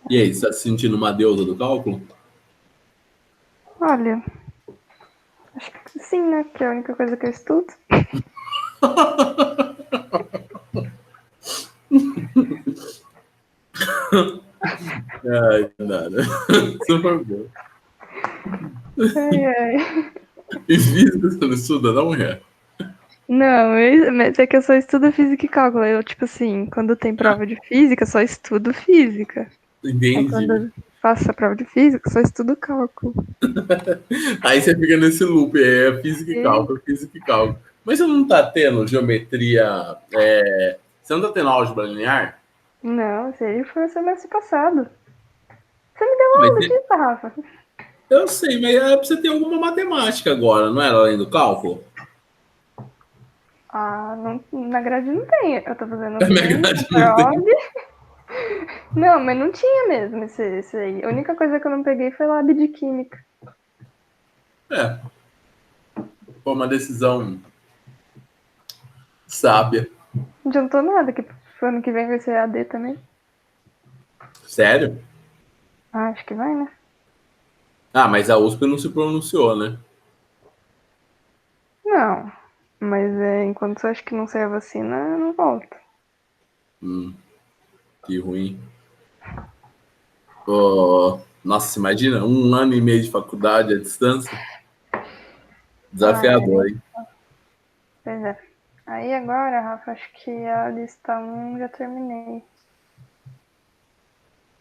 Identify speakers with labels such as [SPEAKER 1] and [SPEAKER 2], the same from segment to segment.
[SPEAKER 1] E aí, você tá se sentindo uma deusa do cálculo?
[SPEAKER 2] Olha, acho que sim, né? Que é a única coisa que eu estudo.
[SPEAKER 1] Ai, nada. Super bom.
[SPEAKER 2] Ai, ai.
[SPEAKER 1] E física você não estuda, não é?
[SPEAKER 2] Não, mas é que eu só estudo física e cálculo. Eu, tipo assim, quando tem prova de física, só estudo física. Aí quando
[SPEAKER 1] Entendi.
[SPEAKER 2] eu faço a prova de física, só estudo cálculo.
[SPEAKER 1] Aí você fica nesse loop, é física e
[SPEAKER 2] E
[SPEAKER 1] cálculo, física e cálculo. Mas você não tá tendo geometria. Você não tá tendo álgebra linear?
[SPEAKER 2] não, isso aí foi o semestre passado. Você me deu
[SPEAKER 1] Mas
[SPEAKER 2] aula disso, Rafa?
[SPEAKER 1] eu sei, mas é pra você ter alguma matemática agora, não era além do cálculo?
[SPEAKER 2] Ah, não, na grade não tem. Eu tô fazendo
[SPEAKER 1] Na minha
[SPEAKER 2] fundo,
[SPEAKER 1] grade não tem.
[SPEAKER 2] prog. Não, mas não tinha mesmo esse aí. A única coisa que eu não peguei foi lab de química.
[SPEAKER 1] É, foi uma decisão sábia.
[SPEAKER 2] Não adiantou nada, que ano que vem vai ser AD também.
[SPEAKER 1] Sério?
[SPEAKER 2] Ah, acho que vai, né?
[SPEAKER 1] Ah, mas a USP não se pronunciou, né?
[SPEAKER 2] Não. Mas enquanto eu acho que não sair a vacina, não volta.
[SPEAKER 1] Que ruim. Oh, nossa, imagina, 1 ano e meio de faculdade à distância.
[SPEAKER 2] Ah,
[SPEAKER 1] Desafiador, hein?
[SPEAKER 2] pois é. Aí agora, Rafa, acho que a lista um já terminei.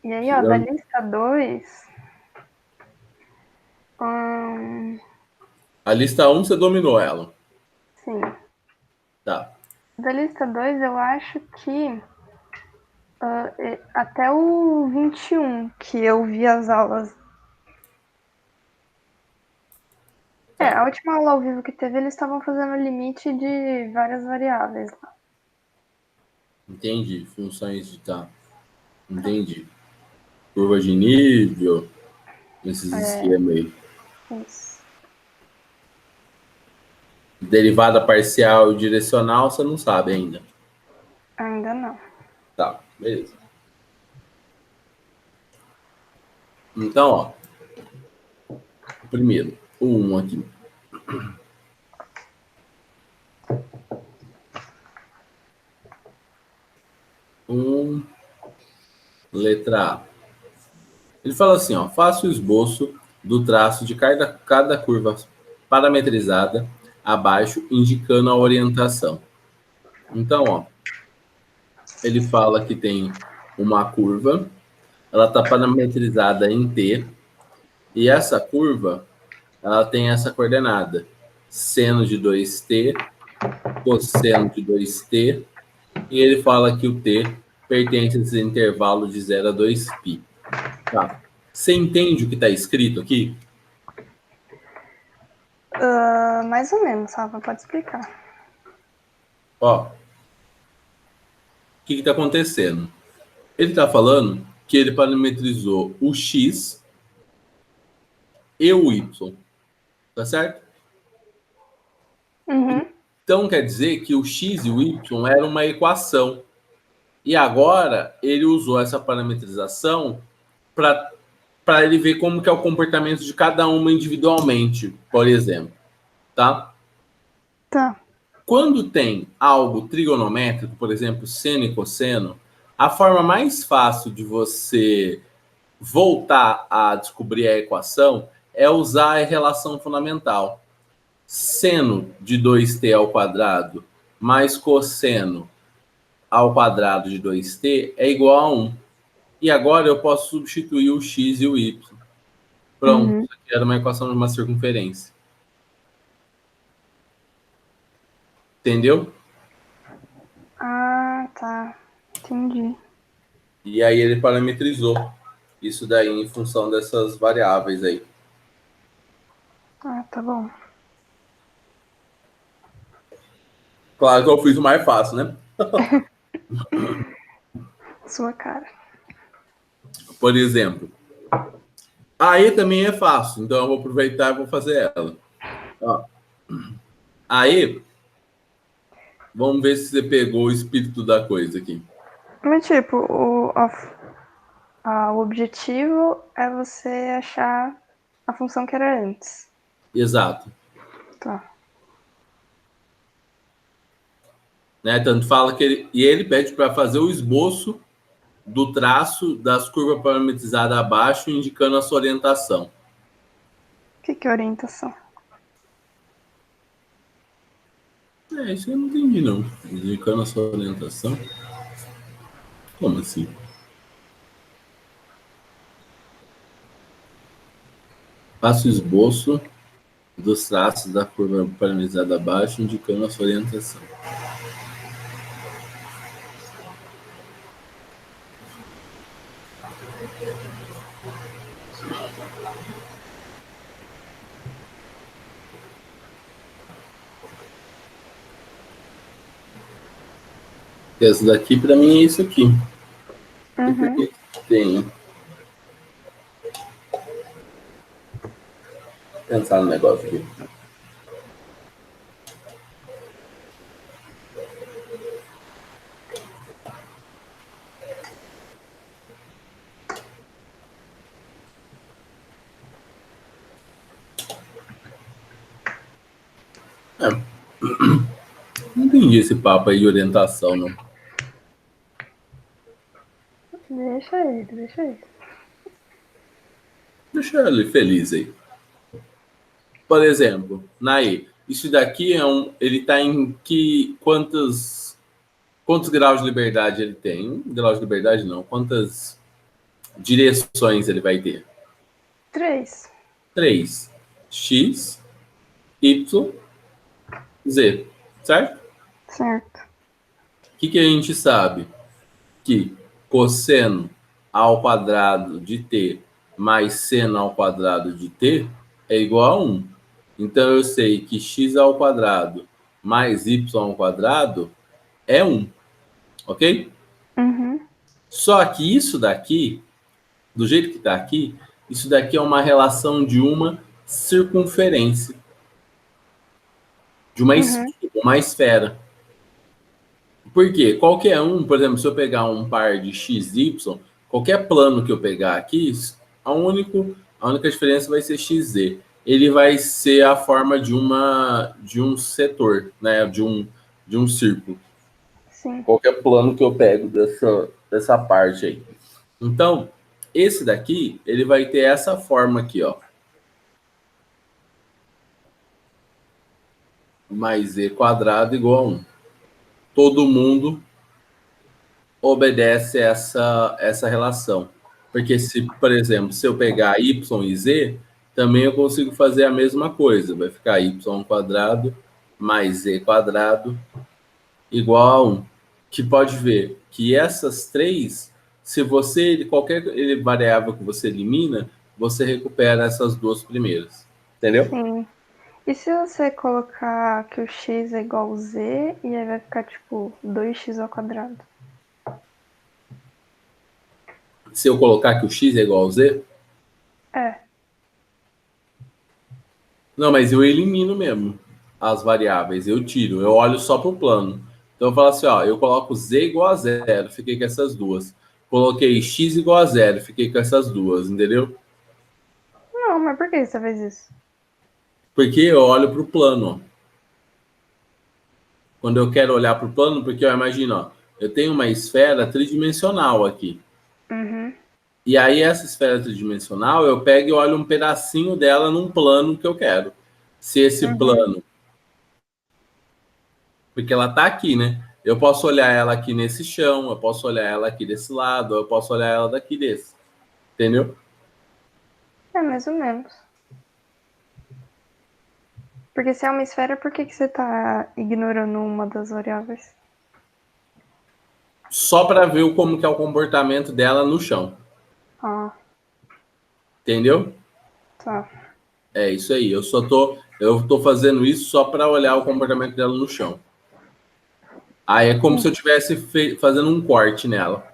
[SPEAKER 2] E aí, ó, da lista 2,
[SPEAKER 1] A lista um você dominou ela.
[SPEAKER 2] sim.
[SPEAKER 1] Tá.
[SPEAKER 2] Da lista 2 eu acho que até o 21 que eu vi as aulas.
[SPEAKER 1] Tá.
[SPEAKER 2] A última aula ao vivo que teve, eles estavam fazendo o limite de várias variáveis lá.
[SPEAKER 1] Entendi. Funções de tá. Entendi. Curva de nível, esses
[SPEAKER 2] É,
[SPEAKER 1] esquemas aí.
[SPEAKER 2] isso.
[SPEAKER 1] Derivada parcial e direcional, você não sabe ainda.
[SPEAKER 2] Ainda não.
[SPEAKER 1] Tá, beleza. Então, ó, o primeiro, o 1 aqui. Letra A. Ele fala assim, ó, faça o esboço do traço de cada curva parametrizada abaixo, indicando a orientação. Então, ó, ele fala que tem uma curva, ela está parametrizada em T, e essa curva, ela tem essa coordenada, seno de 2t, cosseno de 2t, e ele fala que o t pertence a esse intervalo de 0 a 2π. Tá. Você entende o que está escrito aqui?
[SPEAKER 2] Mais ou menos, Rafa, pode explicar.
[SPEAKER 1] Ó, o que está acontecendo? Ele está falando que ele parametrizou o x e o y, tá certo?
[SPEAKER 2] Uhum.
[SPEAKER 1] Então quer dizer que o x e o y eram uma equação. E agora ele usou essa parametrização para ele ver como que é o comportamento de cada uma individualmente, por exemplo, tá?
[SPEAKER 2] Tá.
[SPEAKER 1] Quando tem algo trigonométrico, por exemplo, seno e cosseno, a forma mais fácil de você voltar a descobrir a equação é usar a relação fundamental. Seno de 2t ao quadrado mais cosseno ao quadrado de 2t é igual a 1. E agora eu posso substituir o x e o y. Pronto,
[SPEAKER 2] Uhum.
[SPEAKER 1] isso aqui era uma equação de uma circunferência. Entendeu?
[SPEAKER 2] Ah, tá. Entendi.
[SPEAKER 1] E aí ele parametrizou isso daí em função dessas variáveis aí.
[SPEAKER 2] Ah, tá bom.
[SPEAKER 1] Claro que eu fiz o mais fácil, né?
[SPEAKER 2] Sua cara.
[SPEAKER 1] Por exemplo, aí também é fácil, então eu vou aproveitar e vou fazer ela. Ó, aí, vamos ver se você pegou o espírito da coisa aqui.
[SPEAKER 2] Mas tipo, O objetivo é você achar a função que era antes.
[SPEAKER 1] Exato.
[SPEAKER 2] Tá.
[SPEAKER 1] Né? Tanto fala que ele pede para fazer o esboço do traço das curvas parametrizadas abaixo, indicando a sua orientação.
[SPEAKER 2] O que é orientação?
[SPEAKER 1] Isso eu não entendi, não. Indicando a sua orientação. Como assim? Faça o esboço dos traços da curva parametrizada abaixo, indicando a sua orientação. Essa daqui, para mim, é isso aqui. E por que tem? Vou pensar no negócio aqui. Não entendi esse papo aí de orientação, não.
[SPEAKER 2] Deixa ele.
[SPEAKER 1] Deixa ele feliz aí. Por exemplo, Nai, isso daqui ele está em quantos graus de liberdade ele tem? Graus de liberdade não. Quantas direções ele vai ter?
[SPEAKER 2] 3.
[SPEAKER 1] 3. X, Y, Z. Certo?
[SPEAKER 2] Certo.
[SPEAKER 1] O que a gente sabe? Que cosseno ao quadrado de t mais seno ao quadrado de t é igual a 1. Então, eu sei que x ao quadrado mais y ao quadrado é 1. Ok? Só que isso daqui, do jeito que está aqui, isso daqui é uma relação de uma circunferência. De uma esfera. Por quê? Qualquer um, por exemplo, se eu pegar um par de x, y, qualquer plano que eu pegar aqui, a única diferença vai ser xz. Ele vai ser a forma de um setor, né? De um círculo.
[SPEAKER 2] Sim.
[SPEAKER 1] Qualquer plano que eu pego dessa parte aí. Então, esse daqui, ele vai ter essa forma aqui, ó. Mais z quadrado igual a 1. Todo mundo obedece essa relação. Porque se, por exemplo, se eu pegar y e z, também eu consigo fazer a mesma coisa. Vai ficar y quadrado mais z quadrado igual a 1. Que pode ver que essas três, se qualquer variável que você elimina, você recupera essas duas primeiras. Entendeu?
[SPEAKER 2] Sim. E se você colocar que o x é igual a z, e aí vai ficar tipo 2x ao quadrado?
[SPEAKER 1] Se eu colocar que o x é igual a z?
[SPEAKER 2] É.
[SPEAKER 1] Não, mas eu elimino mesmo as variáveis, eu tiro, eu olho só para o plano. Então eu falo assim, ó, eu coloco z igual a 0, fiquei com essas duas. Coloquei x igual a 0, fiquei com essas duas, entendeu?
[SPEAKER 2] Não, mas por que você fez isso?
[SPEAKER 1] Porque eu olho para o plano, ó. Quando eu quero olhar para o plano, porque eu imagino, ó, eu tenho uma esfera tridimensional aqui. E aí essa esfera tridimensional, eu pego e olho um pedacinho dela num plano que eu quero. Se esse plano... Porque ela tá aqui, né? Eu posso olhar ela aqui nesse chão, eu posso olhar ela aqui desse lado, eu posso olhar ela daqui desse. Entendeu?
[SPEAKER 2] É, mais ou menos. Porque se é uma esfera, por que você tá ignorando uma das variáveis?
[SPEAKER 1] Só para ver como que é o comportamento dela no chão. Entendeu?
[SPEAKER 2] Tá.
[SPEAKER 1] É isso aí. Eu tô fazendo isso só para olhar o comportamento dela no chão. Aí é como se eu estivesse fazendo um corte nela.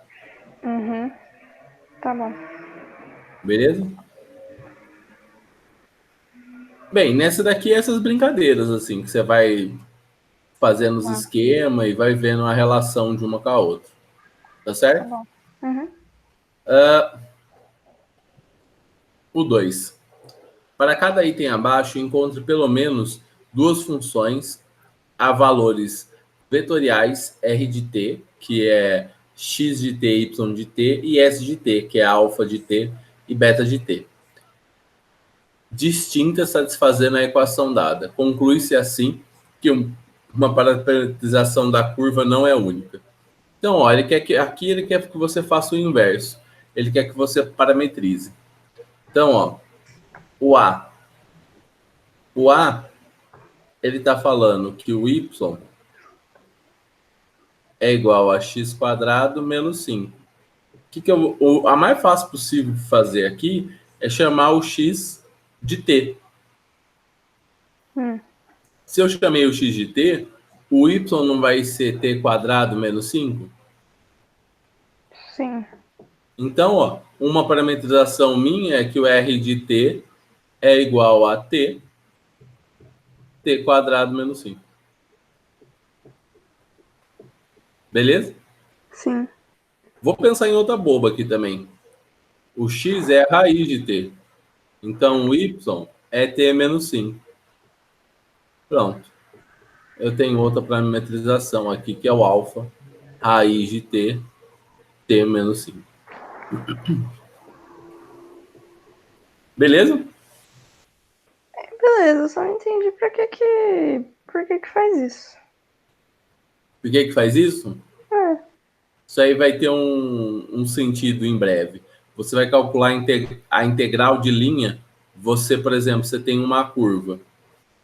[SPEAKER 2] Tá bom.
[SPEAKER 1] Beleza? Bem, nessa daqui, essas brincadeiras, assim, que você vai fazendo os esquemas e vai vendo a relação de uma com a outra. Tá certo?
[SPEAKER 2] Tá bom.
[SPEAKER 1] O 2. Para cada item abaixo, encontre pelo menos duas funções a valores vetoriais R de t, que é x de t, y de t, e s de t, que é alfa de t e beta de t, distintas satisfazendo a equação dada. Conclui-se assim que uma parametrização da curva não é única. Então, ó, aqui ele quer que você faça o inverso. Ele quer que você parametrize. Então, ó, o A. O A, ele está falando que o Y é igual a x quadrado menos 5. A mais fácil possível de fazer aqui é chamar o x de t. Se eu chamei o x de t, o y não vai ser t quadrado menos 5?
[SPEAKER 2] Sim.
[SPEAKER 1] Então, ó, uma parametrização minha é que o r de t é igual a t quadrado menos 5. Beleza?
[SPEAKER 2] Sim.
[SPEAKER 1] Vou pensar em outra boba aqui também. O x é a raiz de t. Então, o y é t menos 5. Pronto. Eu tenho outra parametrização aqui, que é o alfa, raiz de t, t menos 5. Beleza?
[SPEAKER 2] Beleza, eu só não entendi por que faz isso.
[SPEAKER 1] Por que faz isso?
[SPEAKER 2] É.
[SPEAKER 1] Isso aí vai ter um sentido em breve. Você vai calcular a integral de linha. Você, por exemplo, você tem uma curva.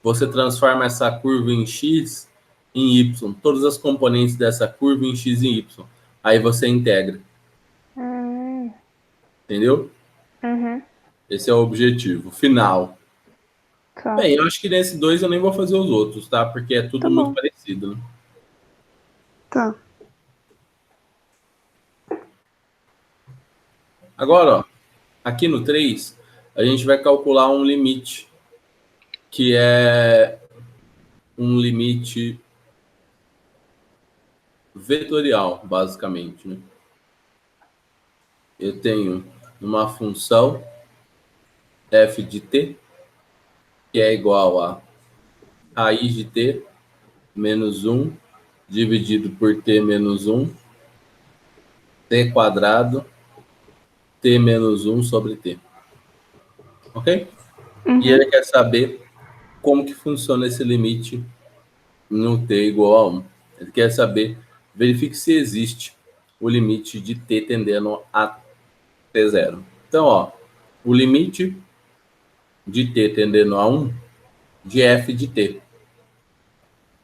[SPEAKER 1] Você transforma essa curva em x, em y. Todas as componentes dessa curva em x e y. Aí você integra. Entendeu?
[SPEAKER 2] Uhum.
[SPEAKER 1] Esse é o objetivo final.
[SPEAKER 2] Tá.
[SPEAKER 1] Bem, eu acho que nesse 2 eu nem vou fazer os outros, tá? Porque é tudo muito parecido, né?
[SPEAKER 2] Tá.
[SPEAKER 1] Agora, ó, aqui no 3, a gente vai calcular um limite, que é um limite vetorial, basicamente, né? Eu tenho uma função f de t, que é igual a raiz de t menos 1 dividido por t menos 1, t quadrado, t menos 1 sobre t. Ok?
[SPEAKER 2] Uhum.
[SPEAKER 1] E ele quer saber como que funciona esse limite no t igual a 1. Ele quer saber, verifique se existe o limite de t tendendo a t0. Então, ó, o limite de t tendendo a 1 de f de t.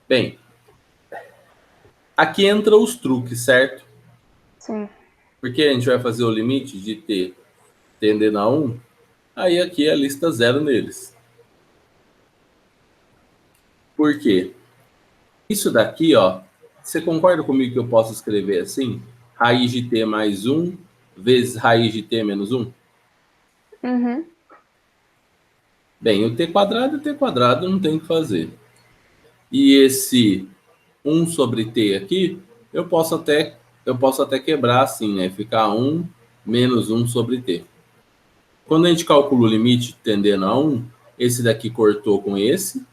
[SPEAKER 1] Bem, aqui entra os truques, certo?
[SPEAKER 2] Sim.
[SPEAKER 1] Porque a gente vai fazer o limite de t tendendo a 1, aí aqui é a lista 0 neles. Por quê? Isso daqui, ó, você concorda comigo que eu posso escrever assim? Raiz de t mais 1 vezes raiz de t menos 1?
[SPEAKER 2] Uhum.
[SPEAKER 1] Bem, o t quadrado não tem o que fazer. E esse 1 sobre t aqui, eu posso até quebrar assim, né? Ficar 1 menos 1 sobre t. Quando a gente calcula o limite tendendo a 1, esse daqui cortou com esse.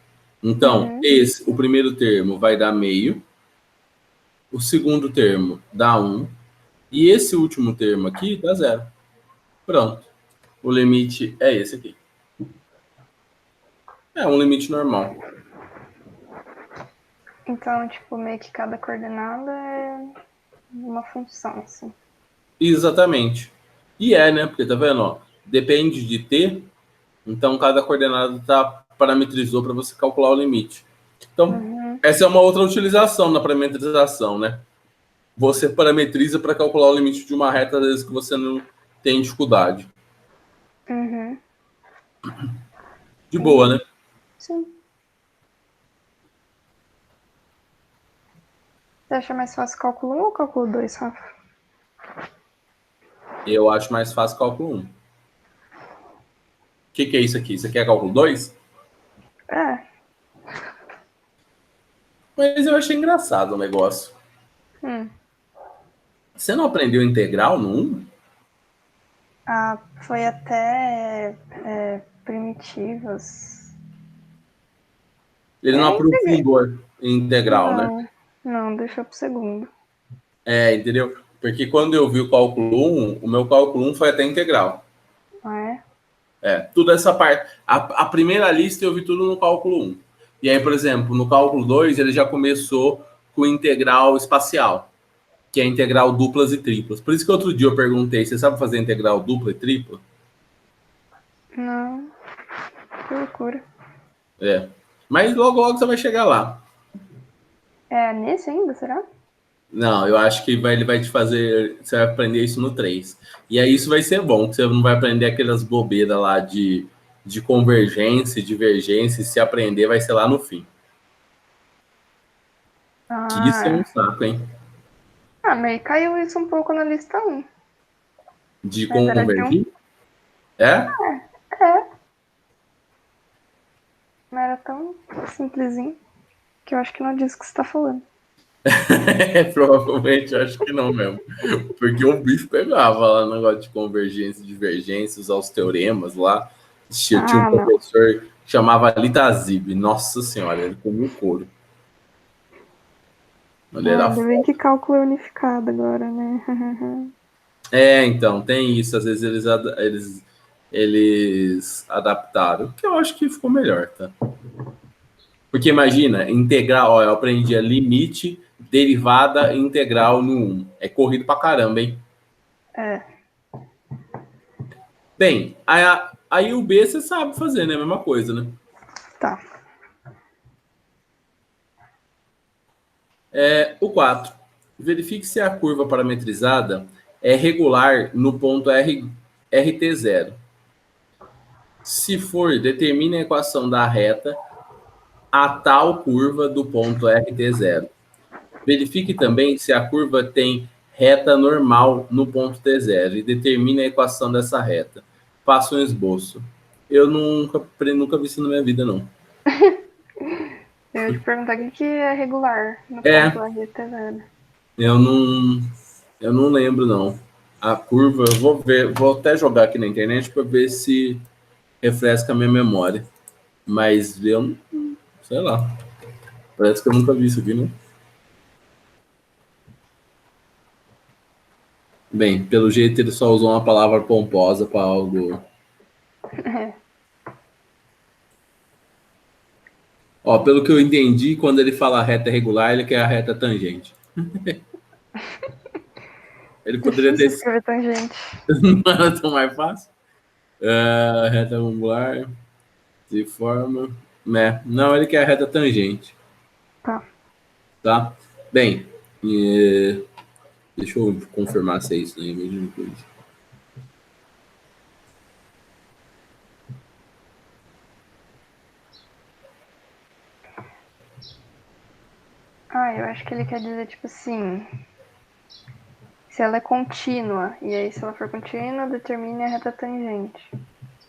[SPEAKER 1] Então, o primeiro termo vai dar meio. O segundo termo dá 1. E esse último termo aqui dá 0. Pronto. O limite é esse aqui. É um limite normal.
[SPEAKER 2] Então, tipo, meio que cada coordenada é uma função, assim.
[SPEAKER 1] Exatamente. E é, né? Porque tá vendo, ó, depende de t, então cada coordenada tá parametrizou para você calcular o limite. Então, essa é uma outra utilização na parametrização, né? Você parametriza para calcular o limite de uma reta, às vezes que você não tem dificuldade.
[SPEAKER 2] Uhum.
[SPEAKER 1] De boa, né?
[SPEAKER 2] Sim. Você acha mais fácil cálculo 1 ou cálculo 2, Rafa?
[SPEAKER 1] Eu acho mais fácil cálculo 1. O que é isso aqui? Isso aqui é cálculo 2?
[SPEAKER 2] É.
[SPEAKER 1] Mas eu achei engraçado o negócio. Você não aprendeu integral no 1?
[SPEAKER 2] Foi até primitivas.
[SPEAKER 1] Ele não aprofundou em integral, né?
[SPEAKER 2] Não, deixou pro segundo.
[SPEAKER 1] Entendeu? Porque quando eu vi o cálculo 1, o meu cálculo 1 foi até integral. Tudo essa parte. A primeira lista eu vi tudo no cálculo 1. E aí, por exemplo, no cálculo 2, ele já começou com integral espacial, que é integral duplas e triplas. Por isso que outro dia eu perguntei, você sabe fazer integral dupla e tripla?
[SPEAKER 2] Não. Que loucura.
[SPEAKER 1] Mas logo você vai chegar lá.
[SPEAKER 2] É nesse ainda, será?
[SPEAKER 1] Não, eu acho que ele vai te fazer. Você vai aprender isso no 3. E aí isso vai ser bom, que você não vai aprender aquelas bobeiras lá de convergência, divergência. E se aprender, vai ser lá no fim. Que isso é um saco, hein?
[SPEAKER 2] Mas caiu isso um pouco na lista 1.
[SPEAKER 1] De convergir? É?
[SPEAKER 2] Mas era tão simplesinho que eu acho que não é disso que você tá falando.
[SPEAKER 1] Provavelmente, eu acho que não mesmo. Porque o bicho pegava lá no negócio de convergência, divergência, usar os teoremas lá. Tinha um professor que chamava Litazib. Nossa senhora, ele comia o couro.
[SPEAKER 2] Ainda bem que cálculo é unificado agora, né?
[SPEAKER 1] Então, tem isso. Às vezes eles adaptaram, que eu acho que ficou melhor, tá? Porque imagina, integral, eu aprendi a limite, derivada e integral no 1. É corrido pra caramba, hein? Bem, aí o B você sabe fazer, né? A mesma coisa, né?
[SPEAKER 2] Tá.
[SPEAKER 1] O 4. Verifique se a curva parametrizada é regular no ponto RT0. Se for, determine a equação da reta a tal curva do ponto RT0. Verifique também se a curva tem reta normal no ponto T0 e determine a equação dessa reta. Faça um esboço. Eu nunca vi isso na minha vida, não.
[SPEAKER 2] Eu ia te perguntar o que é regular no ponto RT0.
[SPEAKER 1] Eu não lembro, não. A curva, eu vou até jogar aqui na internet para ver se refresca a minha memória. Mas eu, sei lá. Parece que eu nunca vi isso aqui, né? Bem, pelo jeito ele só usou uma palavra pomposa para algo. Ó, pelo que eu entendi, quando ele fala reta regular, ele quer a reta tangente. Ele poderia ter.
[SPEAKER 2] Escrever tangente.
[SPEAKER 1] Não era tão mais fácil? Reta angular. De forma. Né? Não, ele quer a reta tangente. Tá? Bem, deixa eu confirmar se é isso, né?
[SPEAKER 2] Eu acho que ele quer dizer, tipo assim, se ela é contínua, e aí se ela for contínua, determine a reta tangente.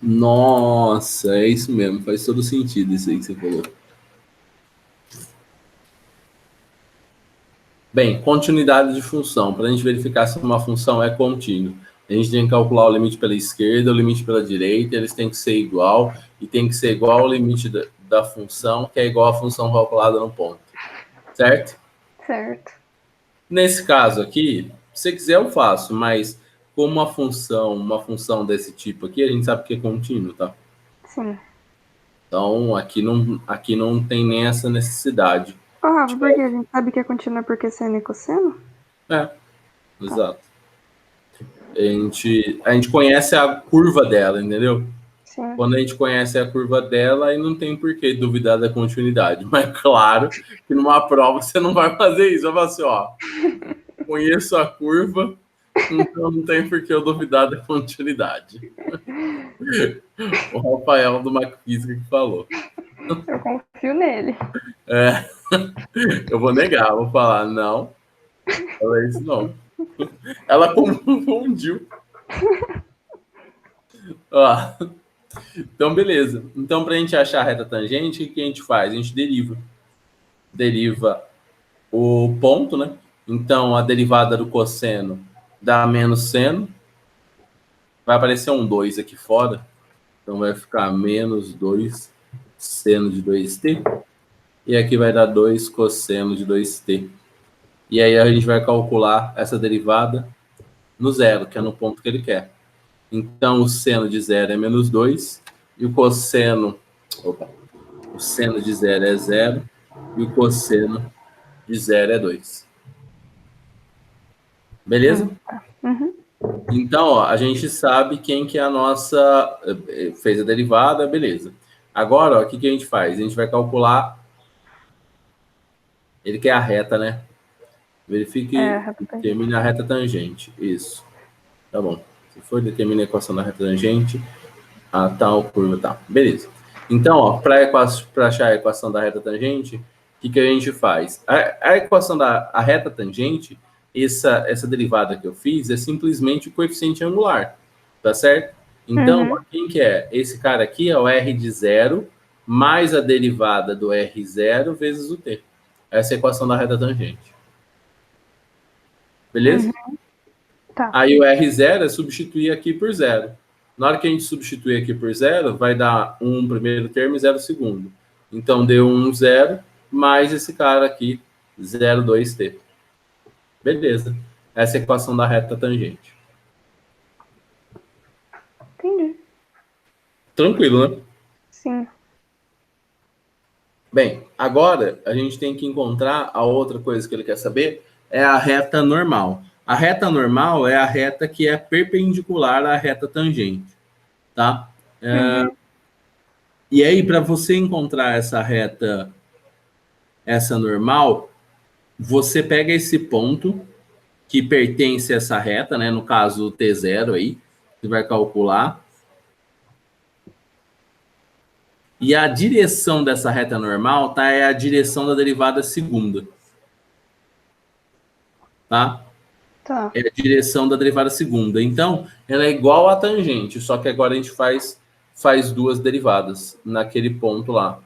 [SPEAKER 1] Nossa, é isso mesmo, faz todo sentido isso aí que você falou. Bem, continuidade de função. Para a gente verificar se uma função é contínua, a gente tem que calcular o limite pela esquerda, o limite pela direita, eles têm que ser igual, e tem que ser igual ao limite da função, que é igual à função calculada no ponto. Certo?
[SPEAKER 2] Certo.
[SPEAKER 1] Nesse caso aqui, se você quiser eu faço, mas como uma função desse tipo aqui, a gente sabe que é contínuo, tá?
[SPEAKER 2] Sim.
[SPEAKER 1] Então, aqui não tem nem essa necessidade.
[SPEAKER 2] Rafa, porque a gente sabe que é contínua porque seno e cosseno?
[SPEAKER 1] Exato. A gente conhece a curva dela, entendeu?
[SPEAKER 2] Sim.
[SPEAKER 1] Quando a gente conhece a curva dela, aí não tem por que duvidar da continuidade. Mas claro que numa prova você não vai fazer isso. Vai falar assim, ó, conheço a curva, então não tem por que eu duvidar da continuidade. O Rafael do Macfísica que falou.
[SPEAKER 2] Eu confio nele.
[SPEAKER 1] Eu vou negar, vou falar, não. Ela é isso não. Ela confundiu. Então, beleza. Então, para a gente achar a reta tangente, o que a gente faz? A gente deriva o ponto, né? Então, a derivada do cosseno dá menos seno. vai aparecer um 2 aqui fora, então vai ficar menos 2 seno de 2t, e aqui vai dar 2 cosseno de 2t. E aí a gente vai calcular essa derivada no zero, que é no ponto que ele quer. Então, o seno de zero é menos 2, e o cosseno... Opa! O seno de zero é 0, e o cosseno de zero é 2. Beleza?
[SPEAKER 2] Uhum.
[SPEAKER 1] Então, ó, a gente sabe quem que é a nossa... Fez a derivada, beleza. Agora, ó, o que, que a gente faz? A gente vai calcular... Ele quer a reta, né? Verifique e determine a reta tangente. Isso. Tá bom. Se for, determine a equação da reta tangente a tal curva, tá. Beleza. Então, para achar a equação da reta tangente, o que a gente faz? A equação da reta tangente, essa derivada que eu fiz, é simplesmente o coeficiente angular, tá certo? Então, quem que é? Esse cara aqui é o R de zero mais a derivada do R0 vezes o t. Essa é a equação da reta tangente. Beleza?
[SPEAKER 2] Tá.
[SPEAKER 1] Aí o R0 é substituir aqui por zero. Na hora que a gente substituir aqui por zero, vai dar 1 primeiro termo e 0 segundo. Então, deu 1, 0, mais esse cara aqui, 0, 2t. Beleza. Essa é a equação da reta tangente.
[SPEAKER 2] Entendi.
[SPEAKER 1] Tranquilo, né?
[SPEAKER 2] Sim.
[SPEAKER 1] Bem, agora a gente tem que encontrar a outra coisa que ele quer saber, é a reta normal. A reta normal é a reta que é perpendicular à reta tangente, tá? E aí, para você encontrar essa reta, essa normal, você pega esse ponto que pertence a essa reta, né? No caso, o T0 aí, você vai calcular. E a direção dessa reta normal, tá? É a direção da derivada segunda. Tá?
[SPEAKER 2] Tá.
[SPEAKER 1] É a direção da derivada segunda. Então, ela é igual à tangente, só que agora a gente faz duas derivadas naquele ponto lá.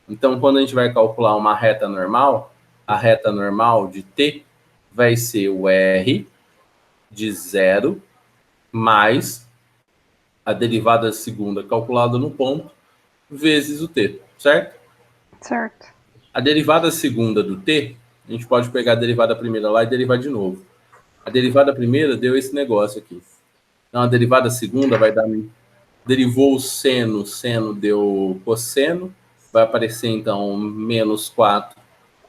[SPEAKER 1] Então, quando a gente vai calcular uma reta normal, a reta normal de t vai ser o r de zero mais a derivada segunda calculada no ponto vezes o t, certo?
[SPEAKER 2] Certo.
[SPEAKER 1] A derivada segunda do t, a gente pode pegar a derivada primeira lá e derivar de novo. A derivada primeira deu esse negócio aqui. Então, a derivada segunda vai dar... Derivou o seno, seno deu cosseno, vai aparecer, então, menos 4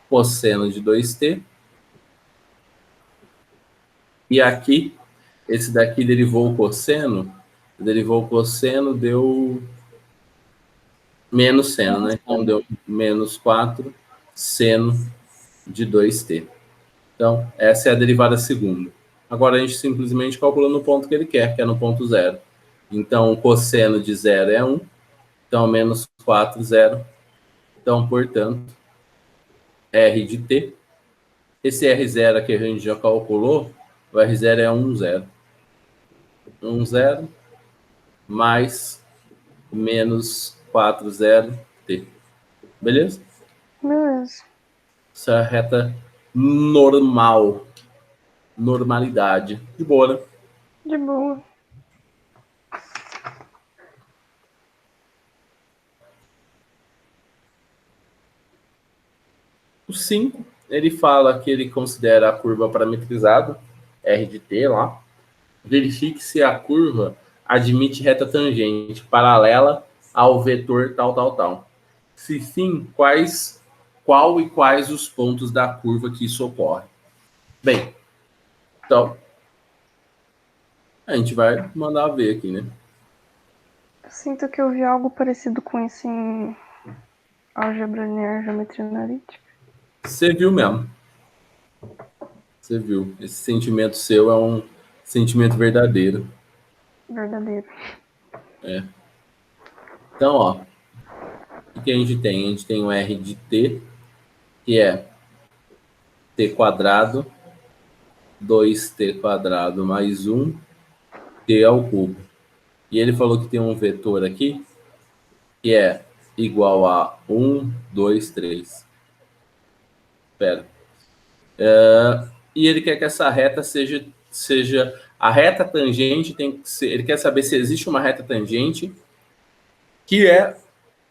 [SPEAKER 1] cosseno de 2t. E aqui, esse daqui derivou o cosseno, deu menos seno, né? Então, deu menos 4 seno de 2t. Então, essa é a derivada segunda. Agora, a gente simplesmente calcula no ponto que ele quer, que é no ponto zero. Então, o cosseno de zero é 1. Então, menos 4, 0. Então, portanto, R de t. Esse R0 aqui a gente já calculou. O R0 é 1, 0. 1, 0 mais menos 4, 0, t. Beleza?
[SPEAKER 2] Beleza.
[SPEAKER 1] Essa é a reta normal. Normalidade. De boa, né?
[SPEAKER 2] De boa.
[SPEAKER 1] O 5, ele fala que ele considera a curva parametrizada, R de t lá. Verifique se a curva admite reta tangente paralela ao vetor tal, tal, tal. Se sim, qual e quais os pontos da curva que isso ocorre? Bem, então, a gente vai mandar ver aqui, né?
[SPEAKER 2] Eu sinto que eu vi algo parecido com isso em álgebra linear, geometria analítica.
[SPEAKER 1] Você viu mesmo. Você viu. Esse sentimento seu é um sentimento verdadeiro.
[SPEAKER 2] Verdadeiro.
[SPEAKER 1] É. Então, ó, o que a gente tem? A gente tem o R de t, que é t quadrado, 2t quadrado mais 1, t ao cubo. E ele falou que tem um vetor aqui, que é igual a 1, 2, 3. Espera. E ele quer que essa reta seja A reta tangente tem que ser... Ele quer saber se existe uma reta tangente que é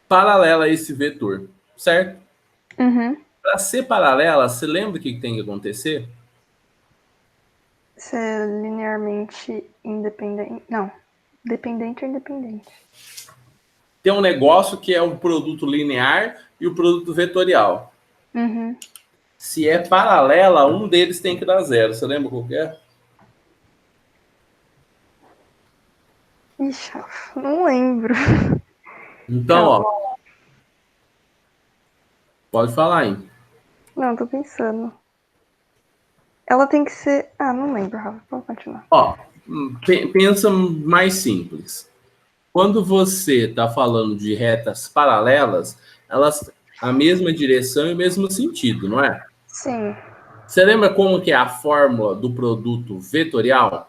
[SPEAKER 1] paralela a esse vetor, certo? Para ser paralela, você lembra o que tem que acontecer?
[SPEAKER 2] Ser linearmente independente. Não, dependente ou independente?
[SPEAKER 1] Tem um negócio que é o produto linear e o produto vetorial. Se é paralela, um deles tem que dar zero. Você lembra qual que é?
[SPEAKER 2] Ixi, não lembro.
[SPEAKER 1] Então, ó. Pode falar, hein?
[SPEAKER 2] Não, tô pensando. Ela tem que ser... Ah, não lembro, Rafa. Pode continuar.
[SPEAKER 1] Ó, pensa mais simples. Quando você está falando de retas paralelas, elas têm a mesma direção e o mesmo sentido, não é?
[SPEAKER 2] Sim.
[SPEAKER 1] Você lembra como que é a fórmula do produto vetorial?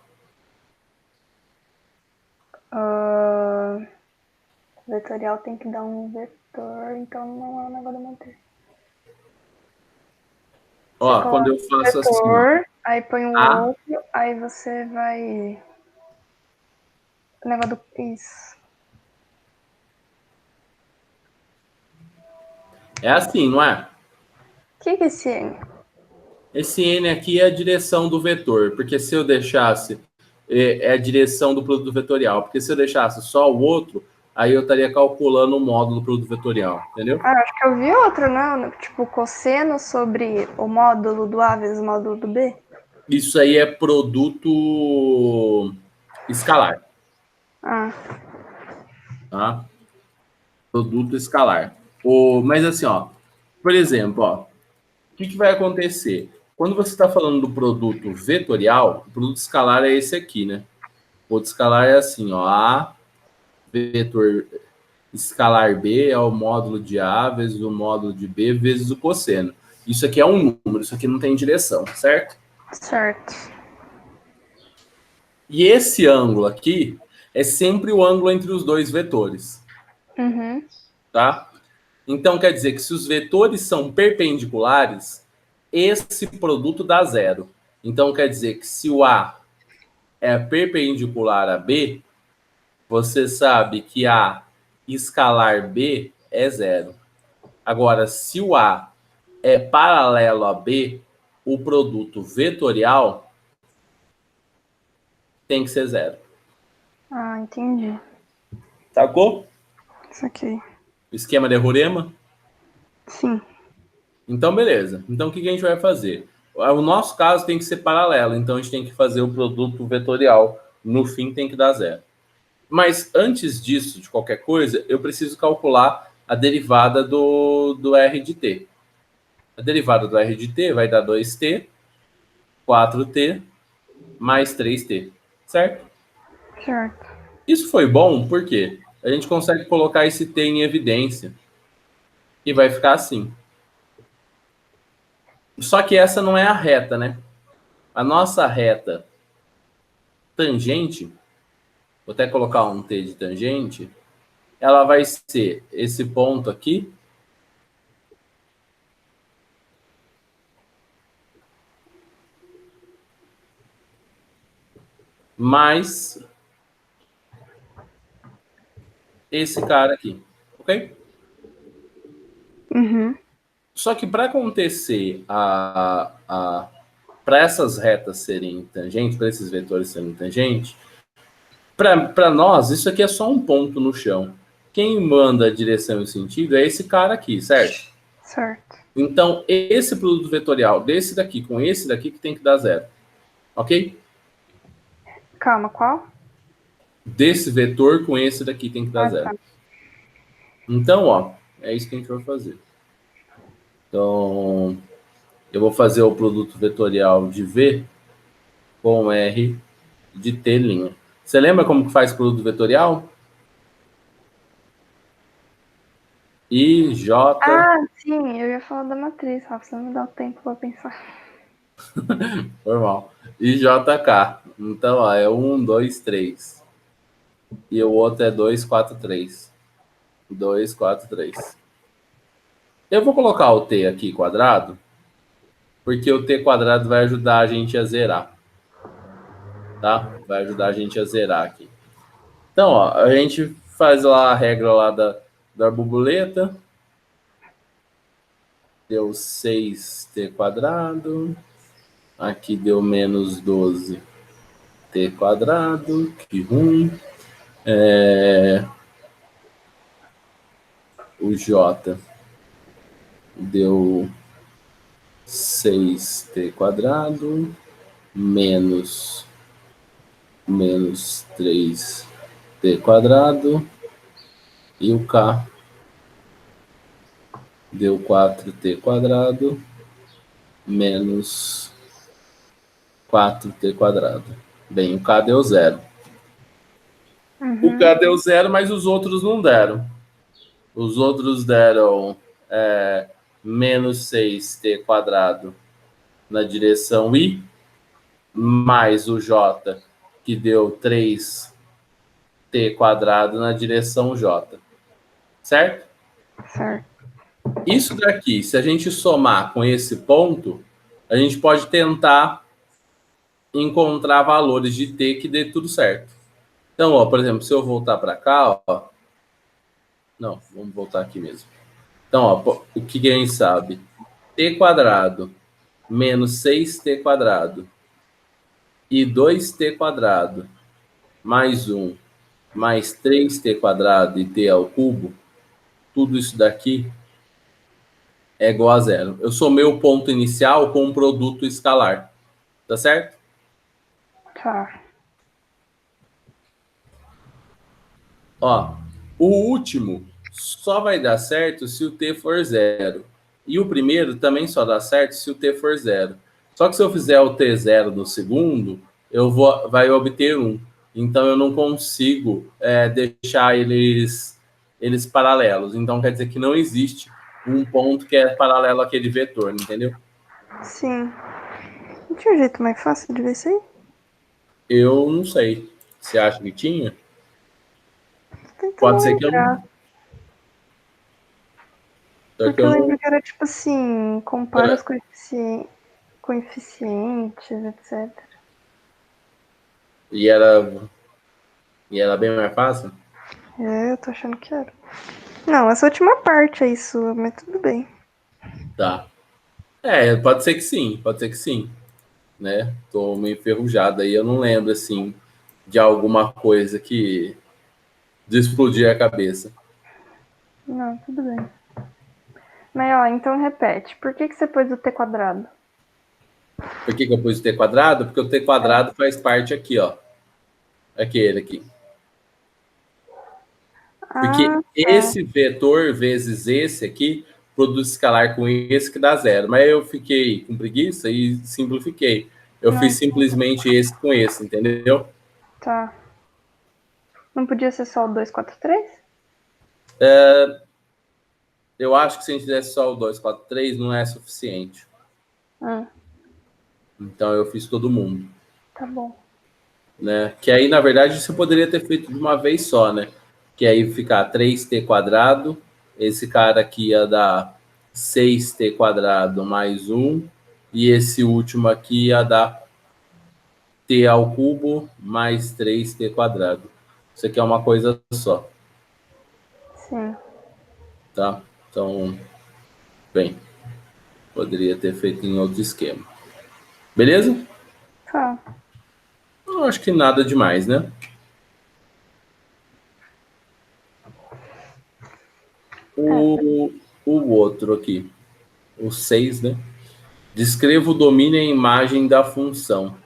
[SPEAKER 2] Vetorial tem que dar um vetor, então não é um negócio de manter.
[SPEAKER 1] Ó, quando eu faço
[SPEAKER 2] vetor,
[SPEAKER 1] assim...
[SPEAKER 2] aí põe um outro, aí você vai... O negócio do... Isso.
[SPEAKER 1] É assim, não é?
[SPEAKER 2] O que é esse N?
[SPEAKER 1] Esse N aqui é a direção do vetor, porque se eu deixasse... É a direção do produto vetorial, porque se eu deixasse só o outro, aí eu estaria calculando o módulo do produto vetorial, entendeu?
[SPEAKER 2] Ah, acho que eu vi outro, né? Tipo, cosseno sobre o módulo do A vezes o módulo do B.
[SPEAKER 1] Isso aí é produto escalar. Tá? Produto escalar. Mas assim, ó, por exemplo, ó, o que vai acontecer? Quando você está falando do produto vetorial, o produto escalar é esse aqui, né? O produto escalar é assim, ó, A vetor escalar B é o módulo de A vezes o módulo de B vezes o cosseno. Isso aqui é um número, isso aqui não tem direção, certo?
[SPEAKER 2] Certo.
[SPEAKER 1] E esse ângulo aqui é sempre o ângulo entre os dois vetores. Tá? Então, quer dizer que se os vetores são perpendiculares, esse produto dá zero. Então, quer dizer que se o A é perpendicular a B, você sabe que A escalar B é zero. Agora, se o A é paralelo a B, o produto vetorial tem que ser zero.
[SPEAKER 2] Ah, entendi.
[SPEAKER 1] Sacou?
[SPEAKER 2] Saquei.
[SPEAKER 1] O esquema de Teorema?
[SPEAKER 2] Sim.
[SPEAKER 1] Então, beleza. Então, o que a gente vai fazer? O nosso caso tem que ser paralelo, então a gente tem que fazer o produto vetorial. No fim, tem que dar zero. Mas antes disso, de qualquer coisa, eu preciso calcular a derivada do R de t. A derivada do R de t vai dar 2t, 4t, mais 3t, certo?
[SPEAKER 2] Certo.
[SPEAKER 1] Isso foi bom porque a gente consegue colocar esse t em evidência. E vai ficar assim. Só que essa não é a reta, né? A nossa reta tangente, vou até colocar um t de tangente, ela vai ser esse ponto aqui, mais esse cara aqui, ok? Só que para acontecer para essas retas serem tangentes, para esses vetores serem tangentes, para nós, isso aqui é só um ponto no chão. Quem manda a direção e o sentido é esse cara aqui, certo?
[SPEAKER 2] Certo.
[SPEAKER 1] Então, esse produto vetorial desse daqui com esse daqui que tem que dar zero. Ok?
[SPEAKER 2] Calma, qual?
[SPEAKER 1] Desse vetor com esse daqui tem que dar zero.
[SPEAKER 2] Tá.
[SPEAKER 1] Então, ó, é isso que a gente vai fazer. Então, eu vou fazer o produto vetorial de V com R de T'. Você lembra como que faz produto vetorial? I, J...
[SPEAKER 2] Ah, sim, eu ia falar da matriz, Rafa, você não me dá o tempo pra pensar.
[SPEAKER 1] Normal. I, J, K. Então, ó, é 1, 2, 3. E o outro é 2, 4, 3. 2, 4, 3. Eu vou colocar o T aqui quadrado, porque o T quadrado vai ajudar a gente a zerar. tá? Vai ajudar a gente a zerar aqui. Então, ó, a gente faz lá a regra lá da borboleta. Deu 6t quadrado. Aqui deu menos 12t quadrado. Que ruim. O J deu 6t quadrado menos 3t quadrado. E o K deu 4t quadrado menos 4t quadrado. Bem, o K deu 0. O K deu 0, mas os outros não deram. Os outros deram menos 6t quadrado na direção I, mais o J, que deu 3t quadrado na direção J. Certo?
[SPEAKER 2] Certo.
[SPEAKER 1] Isso daqui, se a gente somar com esse ponto, a gente pode tentar encontrar valores de t que dê tudo certo. Então, ó, por exemplo, se eu voltar para cá, ó, não, vamos voltar aqui mesmo. Então, ó, o que a gente sabe? T quadrado menos 6t quadrado e 2t quadrado mais 1 mais 3t quadrado e t ao cubo, tudo isso daqui é igual a zero. Eu somei o ponto inicial com um produto escalar. Tá certo?
[SPEAKER 2] Tá.
[SPEAKER 1] Ó, o último só vai dar certo se o t for zero. E o primeiro também só dá certo se o t for zero. Só que se eu fizer o t zero no segundo, vai obter 1. Então eu não consigo deixar eles paralelos. Então quer dizer que não existe um ponto que é paralelo àquele vetor, entendeu?
[SPEAKER 2] Sim. Não tinha um jeito mais fácil de ver isso aí?
[SPEAKER 1] Eu não sei. Você acha que tinha?
[SPEAKER 2] Tô tentando
[SPEAKER 1] Pode ser que eu
[SPEAKER 2] lembrar.
[SPEAKER 1] não. Só que
[SPEAKER 2] Porque
[SPEAKER 1] eu
[SPEAKER 2] eu
[SPEAKER 1] não.
[SPEAKER 2] lembro que era tipo assim, compara os coeficientes, etc.
[SPEAKER 1] E era bem mais fácil?
[SPEAKER 2] Eu tô achando que era. Não, essa última parte aí sua, mas tudo bem.
[SPEAKER 1] Tá. Pode ser que sim, pode ser que sim. Né? Tô meio enferrujado aí, eu não lembro assim de alguma coisa de explodir a cabeça.
[SPEAKER 2] Não, tudo bem. Mas ó, então repete. Por que você pôs o t quadrado?
[SPEAKER 1] Por que eu pus o t quadrado? Porque o t quadrado faz parte aqui, ó. Aquele aqui. Porque
[SPEAKER 2] Ah, tá.
[SPEAKER 1] esse vetor vezes esse aqui produz escalar com esse que dá zero. Mas eu fiquei com preguiça e simplifiquei. Eu
[SPEAKER 2] Não,
[SPEAKER 1] fiz simplesmente esse com esse, entendeu?
[SPEAKER 2] tá. Não podia ser só o 243?
[SPEAKER 1] Eu acho que se a gente fizesse só o 2, 4, 3 não é suficiente.
[SPEAKER 2] Ah,
[SPEAKER 1] Então eu fiz todo mundo.
[SPEAKER 2] tá bom.
[SPEAKER 1] Né? Que aí, na verdade, você poderia ter feito de uma vez só, né? Que aí ficar 3t quadrado, esse cara aqui ia dar 6t quadrado mais 1, e esse último aqui ia dar t ao cubo mais 3t quadrado. Isso aqui é uma coisa só,
[SPEAKER 2] Sim.
[SPEAKER 1] tá? Então, bem, poderia ter feito em outro esquema. Beleza?
[SPEAKER 2] Tá.
[SPEAKER 1] Eu acho que nada demais, né? O, o outro aqui, o 6, né? Descreva o domínio e a imagem da função.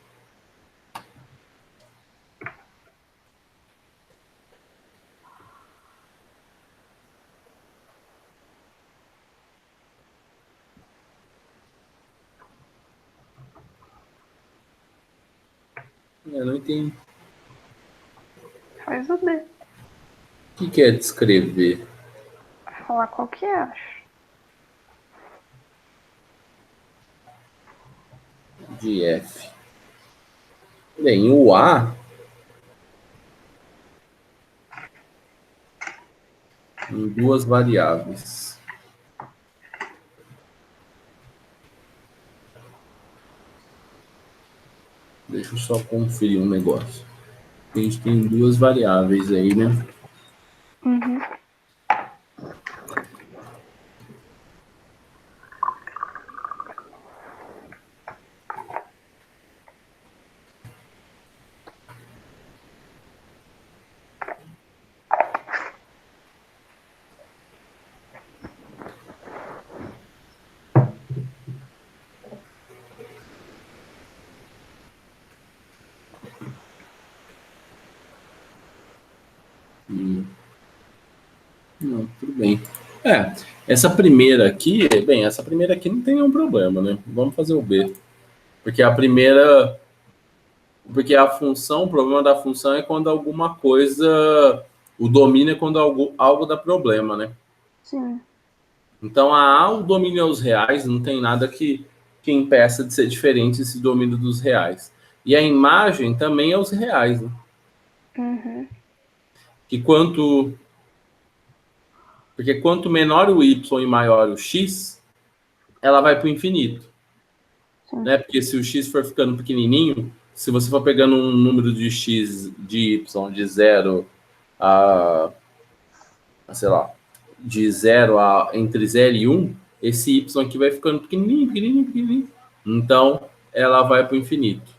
[SPEAKER 1] Eu não entendi.
[SPEAKER 2] Faz o D.
[SPEAKER 1] O que é descrever?
[SPEAKER 2] Falar qual que é, acho.
[SPEAKER 1] De F. Bem, o A em duas variáveis. Deixa eu só conferir um negócio. A gente tem duas variáveis aí, né?
[SPEAKER 2] Uhum.
[SPEAKER 1] Não, tudo bem. Essa primeira aqui, essa primeira aqui não tem nenhum problema, né? Vamos fazer o B. Porque a primeira. Porque a função, o problema da função é quando alguma coisa. O domínio é quando algo dá problema, né?
[SPEAKER 2] Sim.
[SPEAKER 1] Então, o domínio aos reais, não tem nada que impeça de ser diferente esse domínio dos reais. E a imagem também é os reais, né?
[SPEAKER 2] Uhum.
[SPEAKER 1] Que quanto. Porque quanto menor o y e maior o x, ela vai para o infinito.
[SPEAKER 2] Sim.
[SPEAKER 1] Né? Porque se o x for ficando pequenininho, se você for pegando um número de x, de y, de 0 sei lá, de 0 a entre 0 e 1, esse y aqui vai ficando pequenininho, pequenininho, pequenininho. Então, ela vai para o infinito.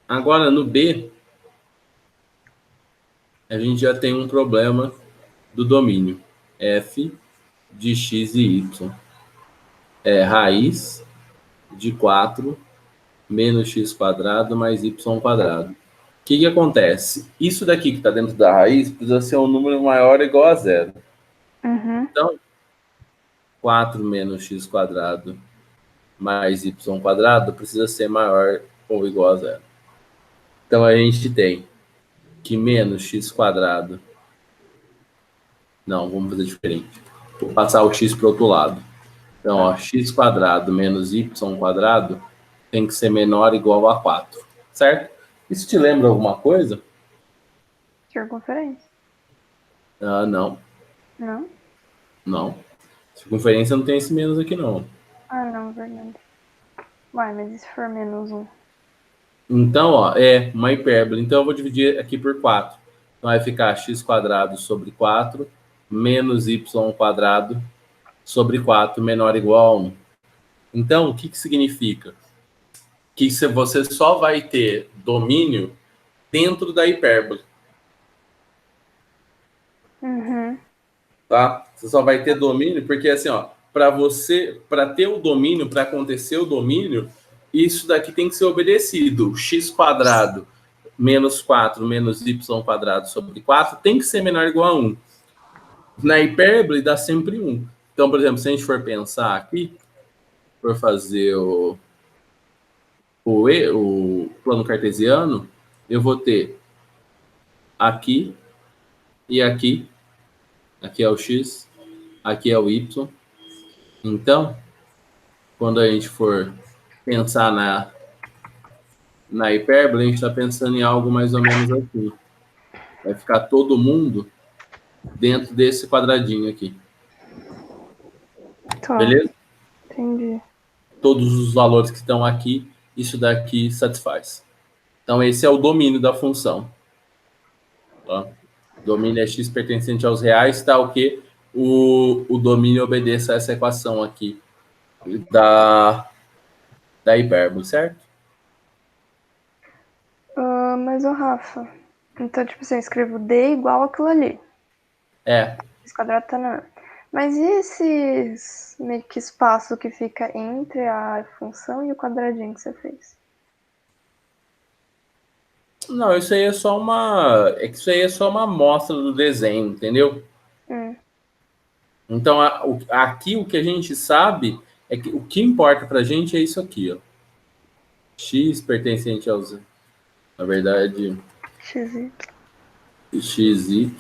[SPEAKER 1] Agora, no B, a gente já tem um problema do domínio. F de x e y é raiz de 4 menos x quadrado mais y quadrado. O que acontece? Isso daqui que está dentro da raiz precisa ser um número maior ou igual a zero.
[SPEAKER 2] Uhum.
[SPEAKER 1] Então, 4 menos x quadrado mais y quadrado precisa ser maior ou igual a zero. Então, a gente tem que menos x quadrado... Não, vamos fazer diferente. Vou passar o x para o outro lado. Então, ó, x quadrado menos y quadrado tem que ser menor ou igual a 4, certo? Isso te lembra alguma coisa?
[SPEAKER 2] Circunferência.
[SPEAKER 1] Não.
[SPEAKER 2] Não?
[SPEAKER 1] Não. Circunferência não tem esse menos aqui, não.
[SPEAKER 2] Ah, não, verdade. Uai, mas e se for menos 1?
[SPEAKER 1] Então, ó, é uma hipérbole. Então, eu vou dividir aqui por 4. Então, vai ficar x quadrado sobre 4 menos y quadrado sobre 4 menor ou igual a 1. Então, o que significa? Que você só vai ter domínio dentro da hipérbole.
[SPEAKER 2] Uhum.
[SPEAKER 1] Tá? Você só vai ter domínio porque, assim, ó, para ter o domínio, para acontecer o domínio, isso daqui tem que ser obedecido. X quadrado menos 4 menos y quadrado sobre 4 tem que ser menor ou igual a 1. Na hipérbole dá sempre 1. Então, por exemplo, se a gente for pensar aqui, for fazer o plano cartesiano, eu vou ter aqui e aqui. Aqui é o x, aqui é o y. Então, quando a gente for pensar na hipérbole, a gente está pensando em algo mais ou menos assim. Vai ficar todo mundo dentro desse quadradinho aqui.
[SPEAKER 2] Tá.
[SPEAKER 1] Beleza?
[SPEAKER 2] Entendi.
[SPEAKER 1] Todos os valores que estão aqui, isso daqui satisfaz. Então, esse é o domínio da função. Tá? Domínio é x pertencente aos reais, tá o quê? O domínio obedece a essa equação aqui da hipérbole, certo?
[SPEAKER 2] Mas, ô Rafa, então, tipo assim, eu escrevo D igual aquilo ali. Esse quadrado tá na... Mas e esses meio que espaço que fica entre a função e o quadradinho que você fez?
[SPEAKER 1] Não, isso aí é só uma. É que isso aí é só uma amostra do desenho, entendeu? Então, aqui o que a gente sabe é que o que importa pra gente é isso aqui, ó. X pertencente aos. Na verdade,
[SPEAKER 2] XY.
[SPEAKER 1] XY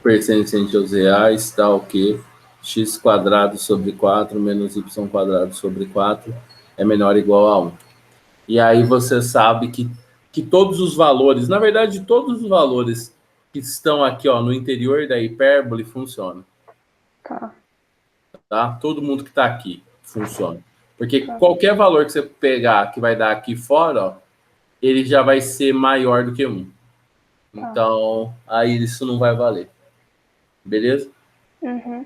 [SPEAKER 1] pertencente aos reais, tal que x quadrado sobre 4 menos y quadrado sobre 4 é menor ou igual a 1. E aí você sabe que todos os valores, na verdade, todos os valores que estão aqui, ó, no interior da hipérbole funcionam.
[SPEAKER 2] Tá.
[SPEAKER 1] Tá? Todo mundo que está aqui funciona. Porque qualquer valor que você pegar que vai dar aqui fora, ó, ele já vai ser maior do que 1. Então, aí isso não vai valer. Beleza?
[SPEAKER 2] Uhum.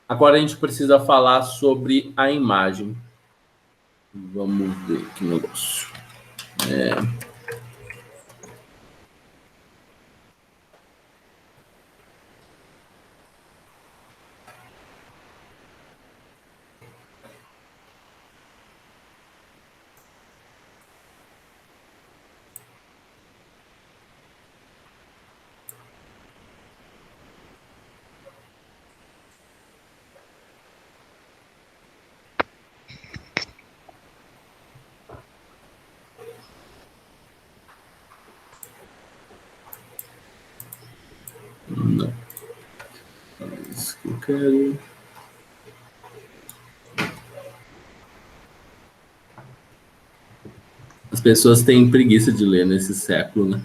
[SPEAKER 1] Agora a gente precisa falar sobre a imagem. Vamos ver que negócio. Não. É isso que eu quero. As pessoas têm preguiça de ler nesse século, né?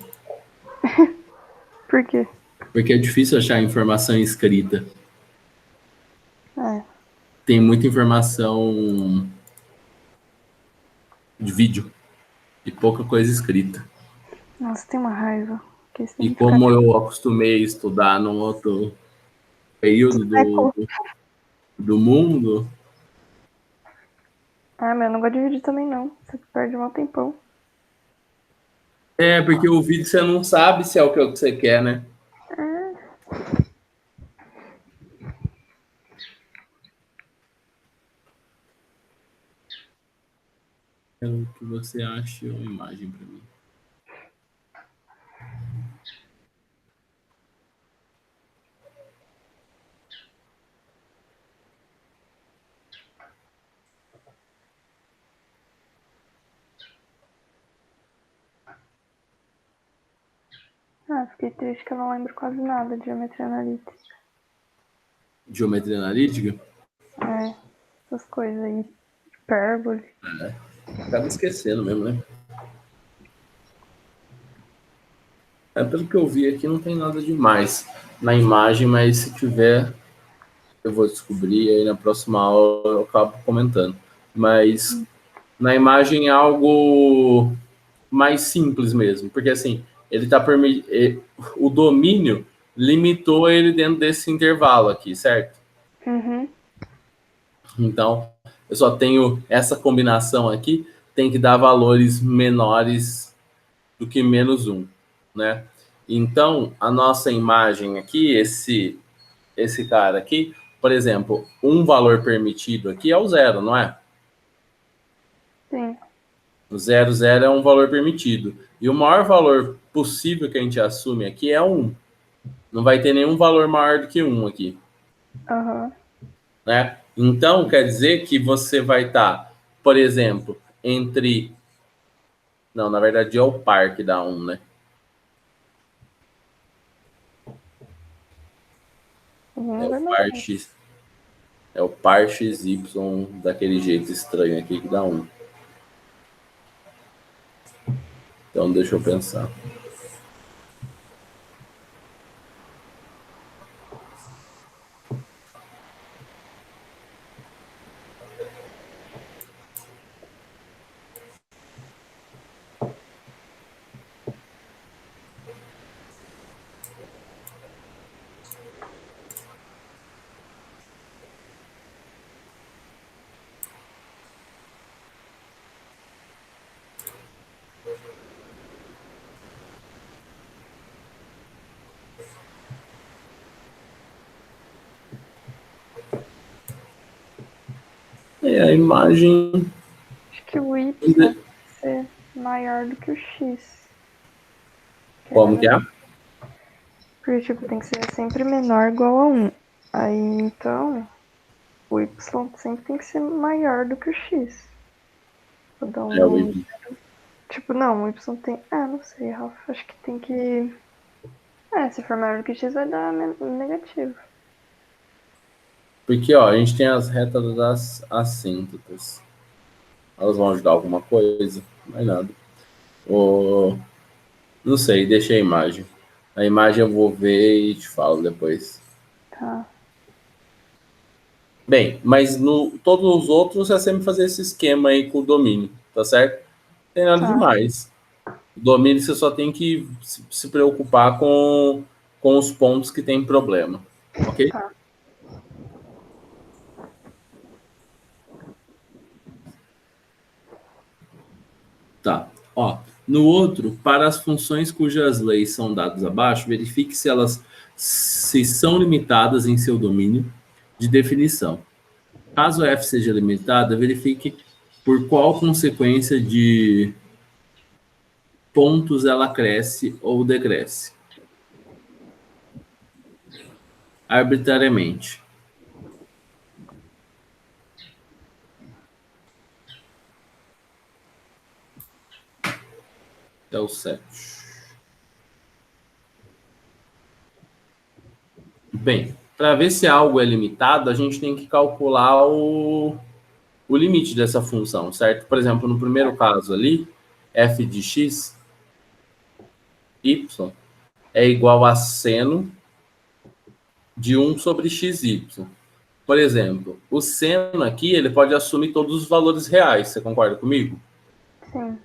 [SPEAKER 2] Por quê?
[SPEAKER 1] Porque é difícil achar informação escrita.
[SPEAKER 2] É.
[SPEAKER 1] Tem muita informação de vídeo e pouca coisa escrita.
[SPEAKER 2] Nossa, tem uma raiva.
[SPEAKER 1] E como eu acostumei a estudar num outro período do mundo...
[SPEAKER 2] Ah, mas eu não gosto de vídeo também, não. Você perde um tempão.
[SPEAKER 1] É, porque o vídeo você não sabe se é o que você quer, né? Quero que você ache uma imagem para mim.
[SPEAKER 2] Ah, fiquei triste que eu não lembro quase nada de geometria analítica.
[SPEAKER 1] Geometria analítica?
[SPEAKER 2] É, essas coisas aí. Hipérbole.
[SPEAKER 1] É, acaba esquecendo mesmo, né? É, pelo que eu vi aqui, não tem nada demais na imagem, mas se tiver, eu vou descobrir e aí na próxima aula eu acabo comentando. Mas na imagem é algo mais simples mesmo, porque assim, ele tá o domínio limitou ele dentro desse intervalo aqui, certo?
[SPEAKER 2] Uhum.
[SPEAKER 1] Então, eu só tenho essa combinação aqui, tem que dar valores menores do que -1, né? Então, a nossa imagem aqui, esse cara aqui, por exemplo, um valor permitido aqui é o 0, não é?
[SPEAKER 2] Sim.
[SPEAKER 1] O 0, 0 é um valor permitido. E o maior valor possível que a gente assume aqui é 1. Não vai ter nenhum valor maior do que 1 aqui.
[SPEAKER 2] Uhum.
[SPEAKER 1] Né? Então, quer dizer que você vai estar, por exemplo, entre... Não, na verdade é o par que dá 1, né? É o par x. É o par xy daquele jeito estranho aqui que dá 1. Então, deixa eu pensar. É a imagem...
[SPEAKER 2] Acho que o Y tem que ser maior do que o X.
[SPEAKER 1] Como que é?
[SPEAKER 2] Porque, tipo, tem que ser sempre menor ou igual a 1. Aí, então, o Y sempre tem que ser maior do que o X. Vou dar um
[SPEAKER 1] É o
[SPEAKER 2] número.
[SPEAKER 1] Y.
[SPEAKER 2] Tipo, não, o Y tem... Ah, não sei, Rafa. Acho que tem que... se for maior do que o X vai dar negativo.
[SPEAKER 1] Porque, ó, a gente tem as retas das assíntotas. Elas vão ajudar alguma coisa? Mais nada. Não sei, deixa a imagem. A imagem eu vou ver e te falo depois.
[SPEAKER 2] Tá.
[SPEAKER 1] Bem, mas todos os outros é sempre fazer esse esquema aí com o domínio, tá certo? Não tem nada demais. O domínio você só tem que se preocupar com os pontos que tem problema, ok?
[SPEAKER 2] Tá.
[SPEAKER 1] Tá. Ó, no outro, para as funções cujas leis são dadas abaixo, verifique se elas são limitadas em seu domínio de definição. Caso f seja limitada, verifique por qual consequência de pontos ela cresce ou decresce arbitrariamente. É o 7. Bem, para ver se algo é limitado, a gente tem que calcular o limite dessa função, certo? Por exemplo, no primeiro caso ali, f de x, y, é igual a seno de 1 sobre xy. Por exemplo, o seno aqui, ele pode assumir todos os valores reais, você concorda comigo?
[SPEAKER 2] Sim.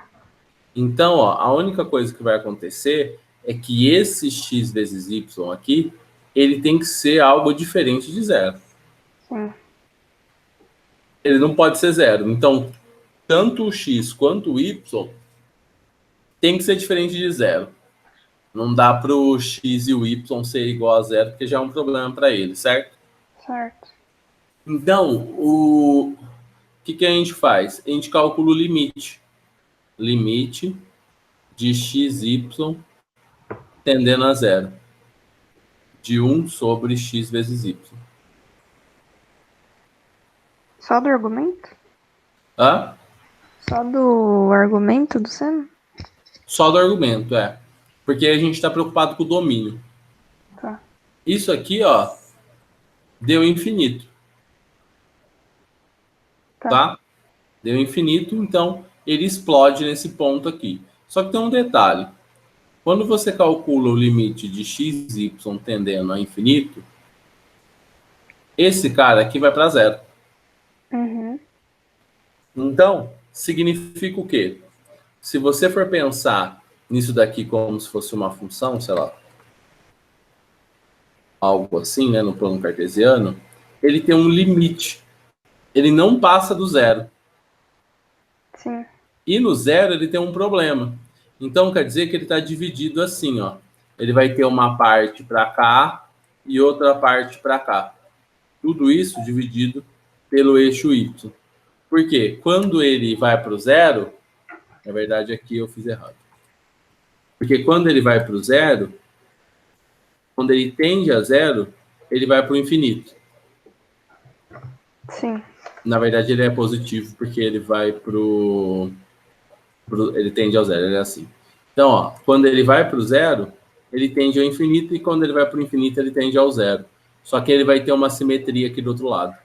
[SPEAKER 1] Então, ó, a única coisa que vai acontecer é que esse x vezes y aqui, ele tem que ser algo diferente de zero.
[SPEAKER 2] Sim.
[SPEAKER 1] Ele não pode ser zero. Então, tanto o x quanto o y tem que ser diferente de zero. Não dá para o x e o y ser igual a zero, porque já é um problema para ele, certo?
[SPEAKER 2] Certo.
[SPEAKER 1] Então, o que a gente faz? A gente calcula o limite. Limite de xy tendendo a zero. De 1 sobre x vezes y.
[SPEAKER 2] Só do argumento?
[SPEAKER 1] Hã?
[SPEAKER 2] Só do argumento do seno?
[SPEAKER 1] Só do argumento, é. Porque a gente está preocupado com o domínio.
[SPEAKER 2] Tá.
[SPEAKER 1] Isso aqui, ó, deu infinito. Tá? Deu infinito, então ele explode nesse ponto aqui. Só que tem um detalhe. Quando você calcula o limite de x, y tendendo a infinito, esse cara aqui vai para zero.
[SPEAKER 2] Uhum.
[SPEAKER 1] Então, significa o quê? Se você for pensar nisso daqui como se fosse uma função, sei lá, algo assim, né, no plano cartesiano, ele tem um limite. Ele não passa do zero.
[SPEAKER 2] Sim.
[SPEAKER 1] E no zero ele tem um problema. Então quer dizer que ele está dividido assim, ó. Ele vai ter uma parte para cá e outra parte para cá. Tudo isso dividido pelo eixo y. Por quê? Quando ele vai para o zero, na verdade aqui eu fiz errado. Porque quando ele vai para o zero, quando ele tende a zero, ele vai para o infinito.
[SPEAKER 2] Sim.
[SPEAKER 1] Na verdade ele é positivo porque ele vai ele tende ao zero, ele é assim. Então, ó, quando ele vai para o zero, ele tende ao infinito, e quando ele vai para o infinito, ele tende ao zero. Só que ele vai ter uma simetria aqui do outro lado.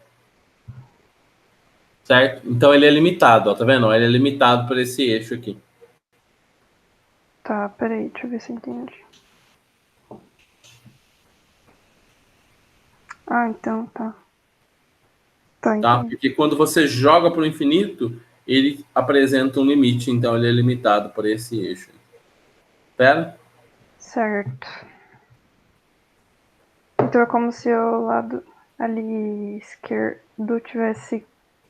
[SPEAKER 1] Certo? Então ele é limitado, ó, tá vendo? Ele é limitado por esse eixo aqui.
[SPEAKER 2] Tá, peraí, deixa eu ver se eu entendi. Ah, então tá.
[SPEAKER 1] Tá? Porque quando você joga para o infinito, ele apresenta um limite, então ele é limitado por esse eixo. Espera?
[SPEAKER 2] Certo. Então é como se o lado ali esquerdo tivesse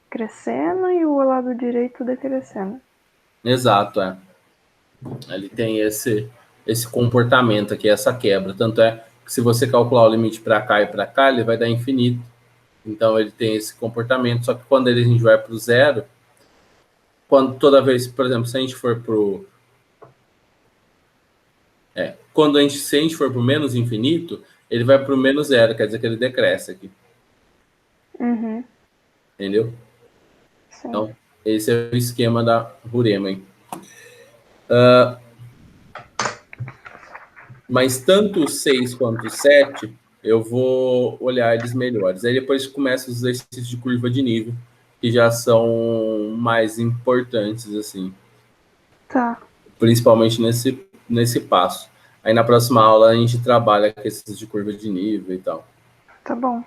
[SPEAKER 2] crescendo e o lado direito decrescendo.
[SPEAKER 1] Exato, é. Ele tem esse comportamento aqui, essa quebra. Tanto é que se você calcular o limite para cá e para cá, ele vai dar infinito. Então ele tem esse comportamento. Só que quando a gente vai para o zero, toda vez, por exemplo, se a gente for para o se a gente for para o menos infinito, ele vai para o menos zero, quer dizer que ele decresce aqui.
[SPEAKER 2] Uhum.
[SPEAKER 1] Entendeu?
[SPEAKER 2] Sim.
[SPEAKER 1] Então, esse é o esquema da Riemann. Mas tanto o 6 quanto o 7, eu vou olhar eles melhores. Aí depois começa os exercícios de curva de nível, que já são mais importantes, assim.
[SPEAKER 2] Tá.
[SPEAKER 1] Principalmente nesse passo. Aí na próxima aula a gente trabalha com esses de curva de nível e tal.
[SPEAKER 2] Tá bom.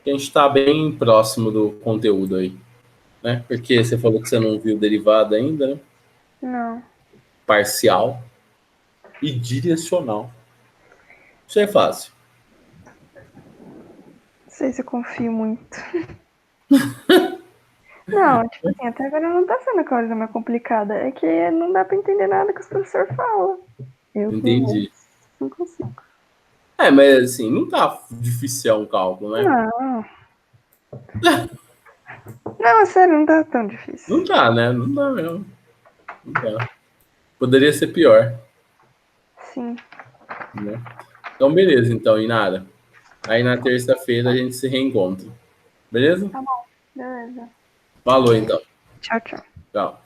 [SPEAKER 1] que a gente está bem próximo do conteúdo aí, né? Porque você falou que você não viu derivada ainda, né?
[SPEAKER 2] Não.
[SPEAKER 1] Parcial e direcional. Isso é fácil.
[SPEAKER 2] Não sei se eu confio muito. Não, tipo assim, até agora não tá sendo a coisa mais complicada. É que não dá pra entender nada que os professores falam. Eu
[SPEAKER 1] Entendi.
[SPEAKER 2] não consigo.
[SPEAKER 1] Mas assim, não tá difícil um cálculo, né?
[SPEAKER 2] Não. Não, sério, não tá tão difícil.
[SPEAKER 1] Não tá, né? Não dá mesmo. Não dá. Poderia ser pior.
[SPEAKER 2] Sim.
[SPEAKER 1] Né? Então, beleza, então, Inara. Aí na terça-feira a gente se reencontra. Beleza?
[SPEAKER 2] Tá bom, beleza.
[SPEAKER 1] Falou, então.
[SPEAKER 2] Tchau, tchau.
[SPEAKER 1] Tchau.